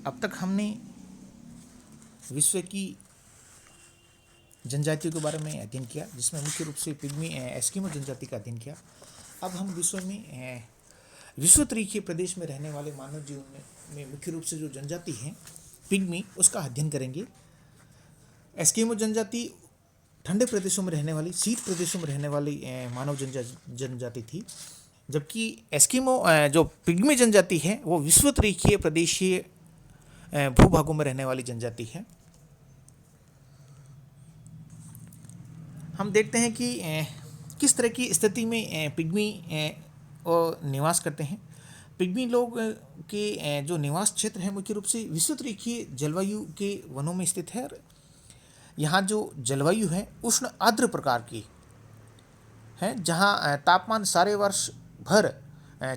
अब तक हमने विश्व की जनजातियों के बारे में अध्ययन किया, जिसमें मुख्य रूप से पिग्मी एस्किमो जनजाति का अध्ययन किया। अब हम विश्व में विश्वोत्तरीय प्रदेश में रहने वाले मानव जीवन में मुख्य रूप से जो जनजाति हैं पिग्मी, उसका अध्ययन करेंगे। एस्किमो जनजाति ठंडे प्रदेशों में रहने वाली, शीत प्रदेशों में रहने वाली मानव जनजाति थी, जबकि एस्किमो जो पिग्मी जनजाति है वो विश्वोत्तरीय प्रदेशीय भूभागों में रहने वाली जनजाति है। हम देखते हैं कि किस तरह की स्थिति में पिग्मी निवास करते हैं। पिग्मी लोग के जो निवास क्षेत्र है मुख्य रूप से विश्वोत्तरीय जलवायु के वनों में स्थित है। यहाँ जो जलवायु है उष्ण आर्द्र प्रकार की है, जहाँ तापमान सारे वर्ष भर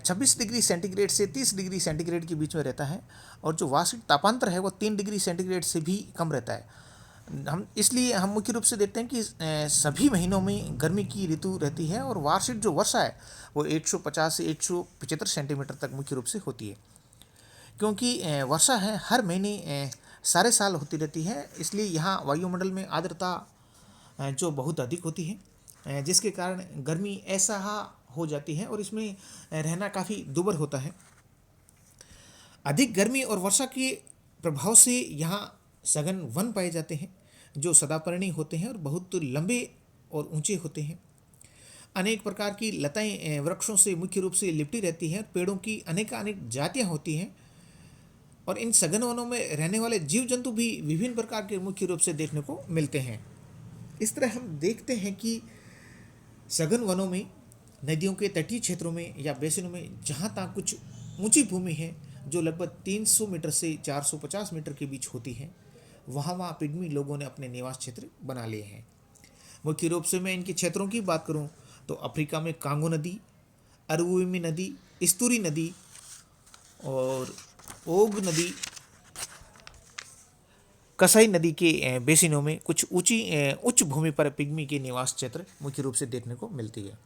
26 डिग्री सेंटीग्रेड से 30 डिग्री सेंटीग्रेड के बीच में रहता है, और जो वार्षिक तापांतर है वो 3 डिग्री सेंटीग्रेड से भी कम रहता है। हम मुख्य रूप से देखते हैं कि सभी महीनों में गर्मी की ऋतु रहती है, और वार्षिक जो वर्षा है वो 150 से 175 सेंटीमीटर तक मुख्य रूप से होती है। क्योंकि वर्षा है हर महीने सारे साल होती रहती है, इसलिए यहाँ वायुमंडल में आर्द्रता जो बहुत अधिक होती है, जिसके कारण गर्मी ऐसा हो जाती है और इसमें रहना काफ़ी दुर्भर होता है। अधिक गर्मी और वर्षा के प्रभाव से यहाँ सघन वन पाए जाते हैं जो सदापर्णी होते हैं और बहुत लंबे और ऊंचे होते हैं। अनेक प्रकार की लताएं वृक्षों से मुख्य रूप से लिपटी रहती हैं। पेड़ों की अनेक जातियां होती हैं, और इन सघन वनों में रहने वाले जीव जंतु भी विभिन्न प्रकार के मुख्य रूप से देखने को मिलते हैं। इस तरह हम देखते हैं कि सघन वनों में, नदियों के तटीय क्षेत्रों में या बेसिनों में जहाँ तक कुछ ऊंची भूमि है जो लगभग 300 मीटर से 450 मीटर के बीच होती है, वहाँ पिग्मी लोगों ने अपने निवास क्षेत्र बना लिए हैं। मुख्य रूप से मैं इनके क्षेत्रों की बात करूँ तो अफ्रीका में कांगो नदी, अरुविमी नदी, स्तूरी नदी और ओग नदी, कसाई नदी के बेसिनों में कुछ उच्च भूमि पर पिग्मी के निवास क्षेत्र मुख्य रूप से देखने को मिलती है।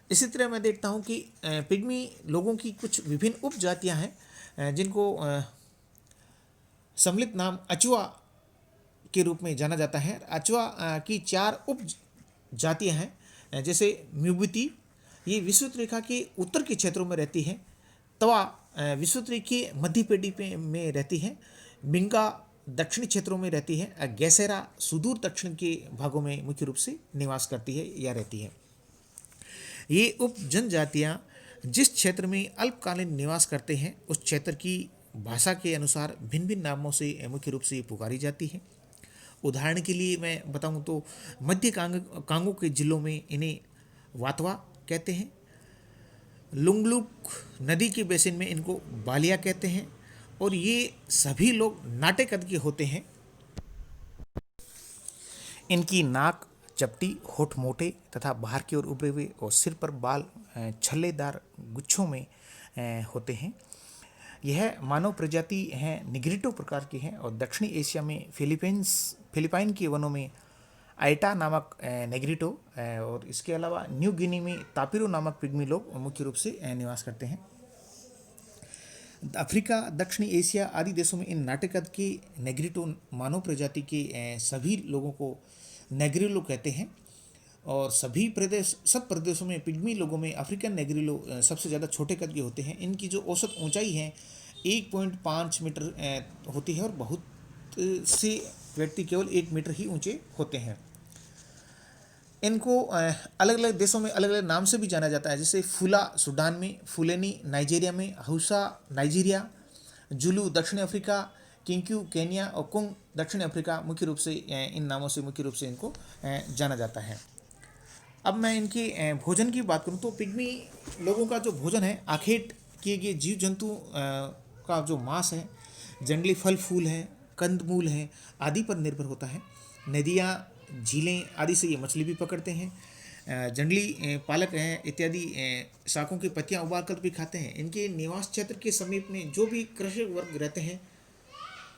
इसी तरह मैं देखता हूँ कि पिग्मी लोगों की कुछ विभिन्न उपजातियाँ हैं जिनको सम्मिलित नाम अचुआ के रूप में जाना जाता है। अचुआ की 4 उप जातियाँ हैं, जैसे म्यूबिती, ये विषुवत रेखा के उत्तर के क्षेत्रों में रहती है। तवा विषुवत रेखा के मध्य पेटी में रहती है। बिंगा दक्षिणी क्षेत्रों में रहती है। गैसेरा सुदूर दक्षिण के भागों में मुख्य रूप से निवास करती है या रहती है। ये उप जनजातियाँ जिस क्षेत्र में अल्पकालीन निवास करते हैं उस क्षेत्र की भाषा के अनुसार भिन्न भिन्न नामों से मुख्य रूप से पुकारी जाती है। उदाहरण के लिए मैं बताऊं तो मध्य कांगो के जिलों में इन्हें वातवा कहते हैं। लुंगलुक नदी के बेसिन में इनको बालिया कहते हैं, और ये सभी लोग नाटे कद के होते हैं। इनकी नाक चपटी, होठ मोटे तथा बाहर की ओर उभरे हुए, और सिर पर बाल छल्लेदार गुच्छों में होते हैं। यह मानव प्रजाति हैं निग्रिटो प्रकार की है, और दक्षिणी एशिया में फिलिपाइन के वनों में आइटा नामक नेग्रिटो, और इसके अलावा न्यू गिनी में तापिरो नामक पिग्मी लोग मुख्य रूप से निवास करते हैं। अफ्रीका, दक्षिणी एशिया आदि देशों में इन नाटेकद के नेग्रिटो मानव प्रजाति के सभी लोगों को नेग्रिलो कहते हैं, और सब प्रदेशों में पिग्मी लोगों में अफ्रीकन नेग्रिलो सबसे ज़्यादा छोटे कद के होते हैं। इनकी जो औसत ऊंचाई है 1.5 मीटर होती है, और बहुत से व्यक्ति केवल 1 मीटर ही ऊंचे होते हैं। इनको अलग अलग देशों में अलग अलग नाम से भी जाना जाता है, जैसे फुला सूडान में, फुलेनी नाइजीरिया में, हौसा नाइजीरिया, जुलू दक्षिण अफ्रीका, किंक्यू केन्या और कुंग दक्षिण अफ्रीका मुख्य रूप से इन नामों से मुख्य रूप से इनको जाना जाता है। अब मैं इनके भोजन की बात करूं तो पिग्मी लोगों का जो भोजन है आखेट किए गए जीव जंतु का जो मांस है, जंगली फल फूल है, कंदमूल है आदि पर निर्भर होता है। नदियाँ, झीलें आदि से ये मछली भी पकड़ते हैं। जंगली पालक हैं इत्यादि शाकों की पत्तियाँ उबाल कर भी खाते हैं। इनके निवास क्षेत्र के समीप में जो भी कृषक वर्ग रहते हैं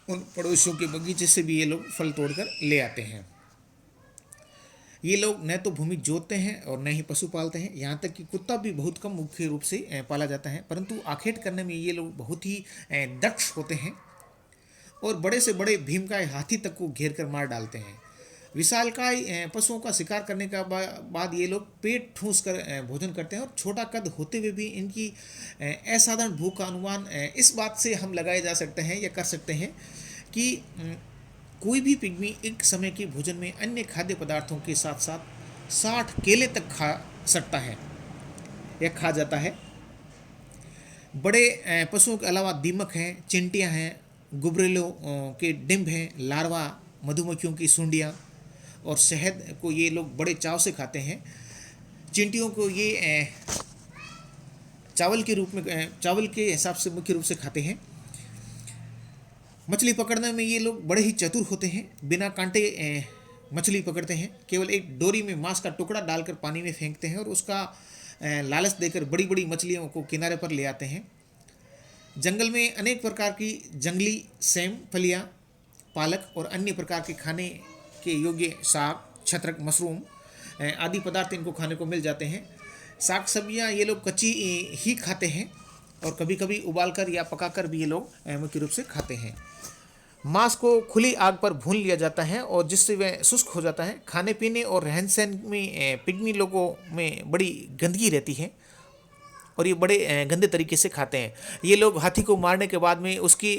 उन पड़ोसियों के बगीचे से भी ये लोग फल तोड़कर ले आते हैं। ये लोग न तो भूमि जोतते हैं और न ही पशु पालते हैं, यहाँ तक कि कुत्ता भी बहुत कम मुख्य रूप से पाला जाता है। परंतु आखेट करने में ये लोग बहुत ही दक्ष होते हैं और बड़े से बड़े भीमकाय हाथी तक को घेर कर मार डालते हैं। विशालकाय पशुओं का शिकार करने का बाद ये लोग पेट ठूंस कर भोजन करते हैं और छोटा कद होते हुए भी इनकी असाधारण भूख का अनुमान इस बात से हम लगाए जा सकते हैं या कर सकते हैं कि कोई भी पिग्मी एक समय के भोजन में अन्य खाद्य पदार्थों के साथ साथ 60 केले तक खा सकता है या खा जाता है। बड़े पशुओं के अलावा दीमक हैं, चिंटियां हैं, गुबरेलों के डिंभ हैं, लार्वा, मधुमक्खियों की सुंडियां और शहद को ये लोग बड़े चाव से खाते हैं। चींटियों को ये चावल के रूप में चावल के हिसाब से मुख्य रूप से खाते हैं। मछली पकड़ने में ये लोग बड़े ही चतुर होते हैं। बिना कांटे मछली पकड़ते हैं, केवल एक डोरी में मांस का टुकड़ा डालकर पानी में फेंकते हैं और उसका लालच देकर बड़ी बड़ी मछलियों को किनारे पर ले आते हैं। जंगल में अनेक प्रकार की जंगली सेम, फलियाँ, पालक और अन्य प्रकार के खाने के योग्य साग, छत्रक, मशरूम आदि पदार्थ इनको खाने को मिल जाते हैं। साग सब्जियाँ ये लोग कच्ची ही खाते हैं और कभी कभी उबालकर या पकाकर भी ये लोग मुख्य रूप से खाते हैं। मांस को खुली आग पर भून लिया जाता है और जिससे वह शुष्क हो जाता है। खाने पीने और रहन सहन में पिग्मी लोगों में बड़ी गंदगी रहती है और ये बड़े गंदे तरीके से खाते हैं। ये लोग हाथी को मारने के बाद में उसकी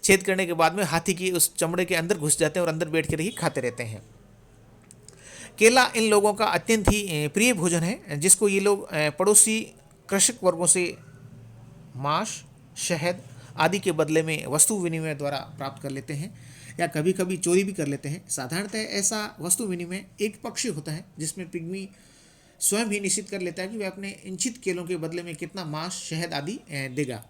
छेद करने के बाद में हाथी की उस चमड़े के अंदर घुस जाते हैं और अंदर बैठ कर ही खाते रहते हैं। केला इन लोगों का अत्यंत ही प्रिय भोजन है, जिसको ये लोग पड़ोसी कृषक वर्गों से मांस, शहद आदि के बदले में वस्तु विनिमय द्वारा प्राप्त कर लेते हैं या कभी कभी चोरी भी कर लेते हैं। साधारणतः ऐसा वस्तु विनिमय एक पक्षीय होता है, जिसमें पिग्मी स्वयं ही निश्चित कर लेता है कि वह अपने इच्छित केलों के बदले में कितना मांस, शहद आदि देगा।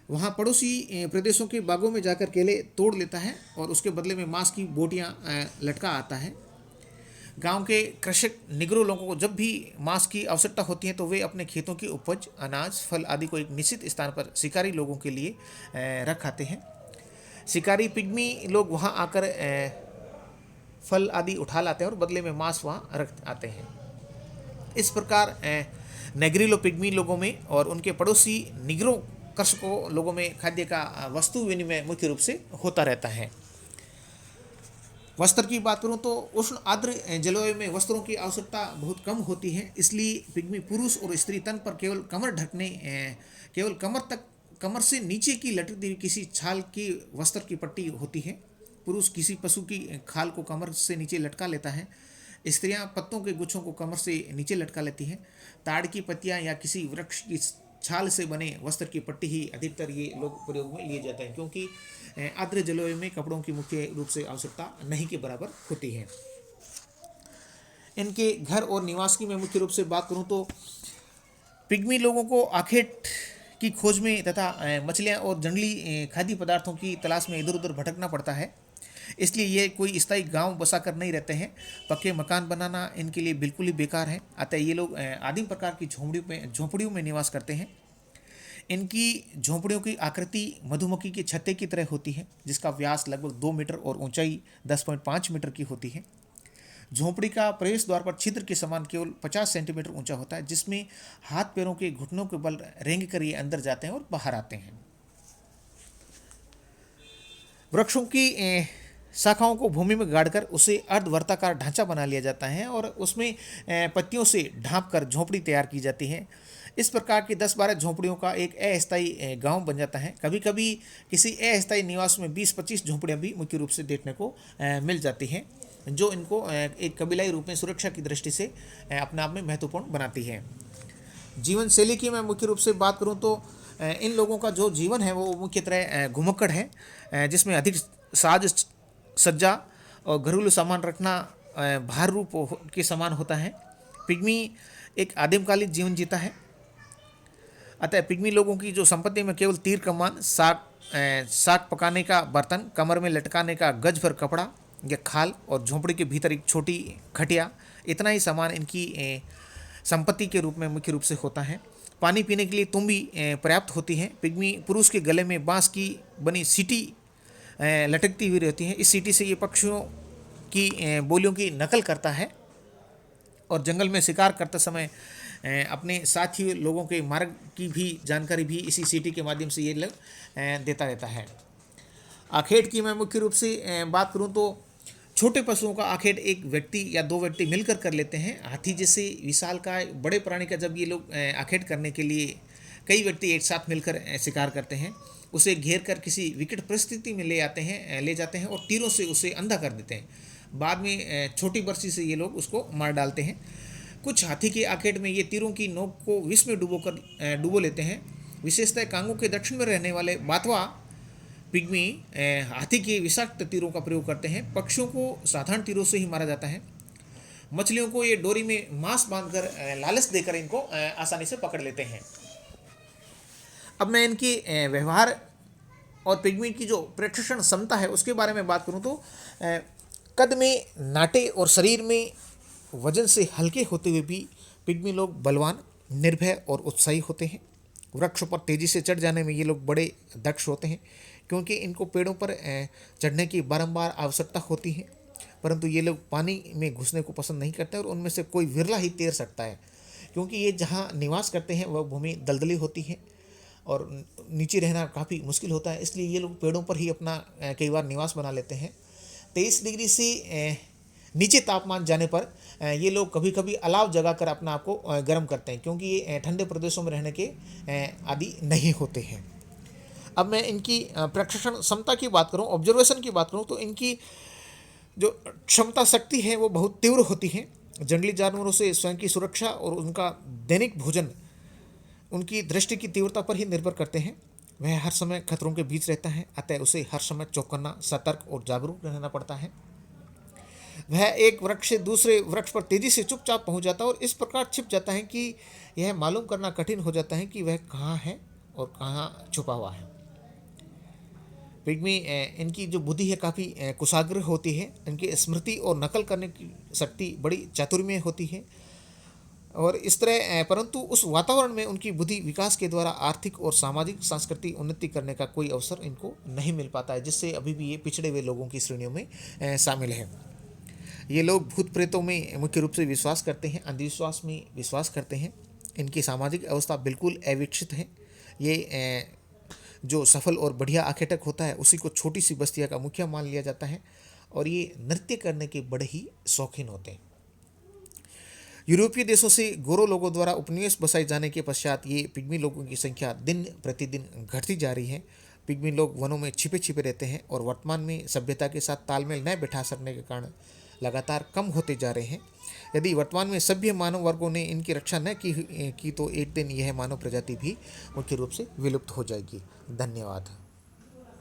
वहाँ पड़ोसी प्रदेशों के बागों में जाकर केले तोड़ लेता है और उसके बदले में मांस की बोटियाँ लटका आता है। गांव के कृषक निगरो लोगों को जब भी मांस की आवश्यकता होती है तो वे अपने खेतों की उपज, अनाज, फल आदि को एक निश्चित स्थान पर शिकारी लोगों के लिए रख आते हैं। शिकारी पिग्मी लोग वहाँ आकर फल आदि उठा लाते हैं और बदले में मांस वहाँ रख आते हैं। इस प्रकार नेग्रिलो पिग्मी लोगों में और उनके पड़ोसी निगरो कृषकों लोगों में खाद्य का वस्तु विनिमय मुख्य रूप से होता रहता है। वस्त्र की बात करूं तो उष्ण आर्द्र जलवायु में वस्त्रों की आवश्यकता बहुत कम होती है, इसलिए पिग्मी पुरुष और स्त्री तन पर केवल कमर से नीचे की लटकती हुई किसी छाल की वस्त्र की पट्टी होती है। पुरुष किसी पशु की खाल को कमर से नीचे लटका लेता है। स्त्रियां पत्तों के गुच्छों को कमर से नीचे लटका लेती हैं। ताड़ की पत्तियां या किसी वृक्ष की छाल से बने वस्त्र की पट्टी ही अधिकतर ये लोग प्रयोग में लिए जाते हैं, क्योंकि आर्द्र जलवायु में कपड़ों की मुख्य रूप से आवश्यकता नहीं के बराबर होती है। इनके घर और निवास की मैं मुख्य रूप से बात करूं तो पिग्मी लोगों को आखेट की खोज में तथा मछलियां और जंगली खाद्य पदार्थों की तलाश में इधर उधर भटकना पड़ता है, इसलिए ये कोई स्थायी गांव बसा कर नहीं रहते हैं। पक्के मकान बनाना इनके लिए बिल्कुल ही बेकार है, अतः ये लोग आदिम प्रकार की झोंपड़ियों में निवास करते हैं। इनकी झोंपड़ियों की आकृति मधुमक्खी के छत्ते की तरह होती है, जिसका व्यास लगभग 2 मीटर और ऊंचाई 10.5 मीटर की होती है। झोंपड़ी का प्रवेश द्वार पर छिद्र के समान केवल 50 सेंटीमीटर ऊंचा होता है, जिसमें हाथ पैरों के घुटनों के बल रेंग कर ये अंदर जाते हैं और बाहर आते हैं। वृक्षों की शाखाओं को भूमि में गाड़कर उसे अर्धवर्ताकार ढांचा बना लिया जाता है और उसमें पत्तियों से ढांप कर झोंपड़ी तैयार की जाती है। इस प्रकार की 10-12 झोंपड़ियों का एक अस्थायी गांव बन जाता है। कभी कभी किसी अस्थायी निवास में 20-25 झोंपड़ियाँ भी मुख्य रूप से देखने को मिल जाती हैं, जो इनको एक कबीलाई रूप में सुरक्षा की दृष्टि से अपने आप में महत्वपूर्ण बनाती है। जीवन शैली की मैं मुख्य रूप से बात करूँ तो इन लोगों का जो जीवन है वो मुख्यतः घुमक्कड़ है, जिसमें अधिक साज सज्जा और घरेलू सामान रखना भार रूप के समान होता है। पिग्मी एक आदिमकालीन जीवन जीता है, अतः पिग्मी लोगों की जो संपत्ति में केवल तीर कमान, साग पकाने का बर्तन, कमर में लटकाने का गज भर कपड़ा या खाल और झोंपड़ी के भीतर एक छोटी खटिया, इतना ही सामान इनकी संपत्ति के रूप में मुख्य रूप से होता है। पानी पीने के लिए तुम्बी पर्याप्त होती है। पिग्मी पुरुष के गले में बांस की बनी सीटी लटकती हुई रहती है। इस सीटी से ये पक्षियों की बोलियों की नकल करता है। और जंगल में शिकार करते समय अपने साथी लोगों के मार्ग की भी जानकारी भी इसी सीटी के माध्यम से ये लोग देता रहता है। आखेट की मैं मुख्य रूप से बात करूं तो छोटे पशुओं का आखेट एक व्यक्ति या दो व्यक्ति मिलकर कर लेते हैं। हाथी जैसे विशालकाय बड़े प्राणी का जब ये लोग आखेट करने के लिए कई व्यक्ति एक साथ मिलकर शिकार करते हैं, उसे घेर कर किसी विकट परिस्थिति में ले जाते हैं और तीरों से उसे अंधा कर देते हैं। बाद में छोटी बर्छी से ये लोग उसको मार डालते हैं। कुछ हाथी के आखेट में ये तीरों की नोक को विष में डुबो लेते हैं। विशेषतः कांगो के दक्षिण में रहने वाले बातवा पिग्मी हाथी के विषाक्त तीरों का प्रयोग करते हैं। पक्षियों को साधारण तीरों से ही मारा जाता है। मछलियों को ये डोरी में मांस बांधकर लालच देकर इनको आसानी से पकड़ लेते हैं। अब मैं इनके व्यवहार और पिग्मी की जो प्रशिक्षण क्षमता है उसके बारे में बात करूं तो कद में नाटे और शरीर में वजन से हल्के होते हुए भी पिग्मी लोग बलवान, निर्भय और उत्साही होते हैं। वृक्ष पर तेजी से चढ़ जाने में ये लोग बड़े दक्ष होते हैं, क्योंकि इनको पेड़ों पर चढ़ने की बारंबार आवश्यकता होती है। परंतु ये लोग पानी में घुसने को पसंद नहीं करते और उनमें से कोई विरला ही तैर सकता है, क्योंकि ये जहाँ निवास करते हैं वह भूमि दलदली होती है और नीचे रहना काफ़ी मुश्किल होता है। इसलिए ये लोग पेड़ों पर ही अपना कई बार निवास बना लेते हैं। 23 डिग्री से नीचे तापमान जाने पर ये लोग कभी कभी अलाव जगाकर अपना आप को गर्म करते हैं, क्योंकि ये ठंडे प्रदेशों में रहने के आदि नहीं होते हैं। अब मैं इनकी प्रशिक्षण क्षमता की बात करूं, ऑब्जर्वेशन की बात करूं, तो इनकी जो क्षमता शक्ति है वो बहुत तीव्र होती है। जंगली जानवरों से स्वयं की सुरक्षा और उनका दैनिक भोजन उनकी दृष्टि की तीव्रता पर ही निर्भर करते हैं। वह हर समय खतरों के बीच रहता है, अतः उसे हर समय चौकन्ना, सतर्क और जागरूक रहना पड़ता है। वह एक वृक्ष से दूसरे वृक्ष पर तेजी से चुपचाप पहुंच जाता है और इस प्रकार छिप जाता है कि यह मालूम करना कठिन हो जाता है कि वह कहाँ है और कहाँ छुपा हुआ है। पिग्मी इनकी जो बुद्धि है काफ़ी कुशाग्र होती है। इनकी स्मृति और नकल करने की शक्ति बड़ी चातुर्य होती है और इस तरह परंतु उस वातावरण में उनकी बुद्धि विकास के द्वारा आर्थिक और सामाजिक सांस्कृतिक उन्नति करने का कोई अवसर इनको नहीं मिल पाता है, जिससे अभी भी ये पिछड़े हुए लोगों की श्रेणियों में शामिल है। ये लोग भूत प्रेतों में मुख्य रूप से विश्वास करते हैं, अंधविश्वास में विश्वास करते हैं। इनकी सामाजिक अवस्था बिल्कुल अविकसित है। ये जो सफल और बढ़िया आखेटक होता है उसी को छोटी सी बस्तियों का मुखिया मान लिया जाता है और ये नृत्य करने के बड़े ही शौकीन होते हैं। यूरोपीय देशों से गोरो लोगों द्वारा उपनिवेश बसाए जाने के पश्चात ये पिग्मी लोगों की संख्या दिन प्रतिदिन घटती जा रही है। पिग्मी लोग वनों में छिपे छिपे रहते हैं और वर्तमान में सभ्यता के साथ तालमेल न बैठा सकने के कारण लगातार कम होते जा रहे हैं। यदि वर्तमान में सभ्य मानव वर्गों ने इनकी रक्षा न की तो एक दिन यह मानव प्रजाति भी मुख्य रूप से विलुप्त हो जाएगी। धन्यवाद।